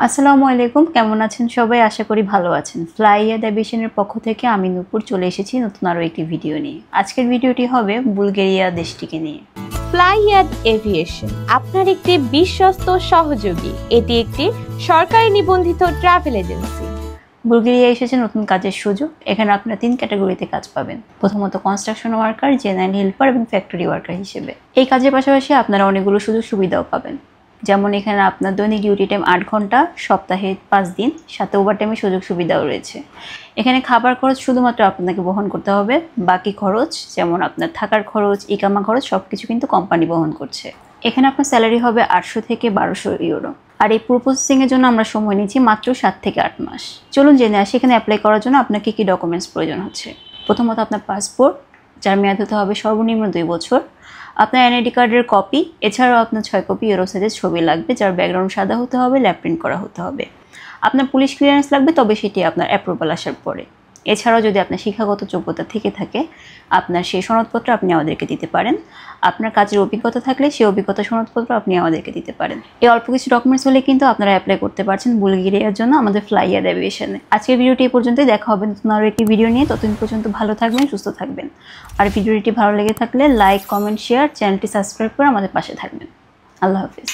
আসসালামু আলাইকুম, কেমন আছেন সবাই? আশা করি ভালো আছেন। ফ্লাইয়াদ এভিয়েশনের পক্ষ থেকে আমি নূপুর চলে এসেছি নতুন আরও একটি ভিডিও নিয়ে। আজকের ভিডিওটি হবে বুলগেরিয়া দেশটিকে নিয়ে। ফ্লাইয়াদ এভিয়েশন আপনার একটি বিশ্বস্ত সহযোগী। এটি একটি সরকারি নিবন্ধিত ট্রাভেল এজেন্সি। বুলগেরিয়া এসেছে নতুন কাজের সুযোগ। এখানে আপনারা 3 ক্যাটাগরিতে কাজ পাবেন। প্রথমত কনস্ট্রাকশন ওয়ার্কার, জেনারেল হেল্পার এবং ফ্যাক্টরি ওয়ার্কার হিসেবে। এই কাজের পাশাপাশি আপনারা অনেকগুলো সুযোগ সুবিধাও পাবেন। যেমন এখানে আপনার দৈনিক ডিউটি টাইম 8 ঘন্টা, সপ্তাহে 5 দিন, সাথে ওভারটাইমের সুযোগ সুবিধাও রয়েছে। এখানে খাবার খরচ শুধুমাত্র আপনাকে বহন করতে হবে, বাকি খরচ যেমন আপনার থাকার খরচ, ইকামা খরচ সব কিছু কিন্তু কোম্পানি বহন করছে। এখানে আপনার স্যালারি হবে 800 থেকে 1200 ইউরো। আর এই প্রসেসিংয়ের জন্য আমরা সময় নিচ্ছি মাত্র 7 থেকে 8 মাস। চলুন জেনে আসি এখানে অ্যাপ্লাই করার জন্য আপনার কী কী ডকুমেন্টস প্রয়োজন হচ্ছে। প্রথমত আপনার পাসপোর্ট, যার মেয়াদ হতে হবে সর্বনিম্ন 2 বছর। আপনার এনআইডি কার্ডের কপি, এছাড়াও আপনার 6 কপি ইউরো সাইজের ছবি লাগবে, যার ব্যাকগ্রাউন্ড সাদা হতে হবে, ল্যাব প্রিন্ট করা হতে হবে। আপনার পুলিশ ক্লিয়ারেন্স লাগবে, তবে সেটি আপনার অ্যাপ্রুভাল আসার পরে। এছাড়াও যদি আপনার শিক্ষাগত যোগ্যতা থেকে থাকে, আপনার সেই সনদপত্র আপনি আমাদেরকে দিতে পারেন। আপনার কাজের অভিজ্ঞতা থাকলে সেই অভিজ্ঞতা সনদপত্র আপনি আমাদেরকে দিতে পারেন। এই অল্প কিছু ডকুমেন্টস হলে কিন্তু আপনারা অ্যাপ্লাই করতে পারছেন বুলগেরিয়ার জন্য আমাদের ফ্লাইয়াদ এভিয়েশনে। আজকের ভিডিওটি এই পর্যন্তই। দেখা হবে নতুন আরও একটি ভিডিও নিয়ে। ততদিন পর্যন্ত ভালো থাকবেন, সুস্থ থাকবেন। আর ভিডিওটি ভালো লেগে থাকলে লাইক, কমেন্ট, শেয়ার, চ্যানেলটি সাবস্ক্রাইব করে আমাদের পাশে থাকবেন। আল্লাহ হাফিজ।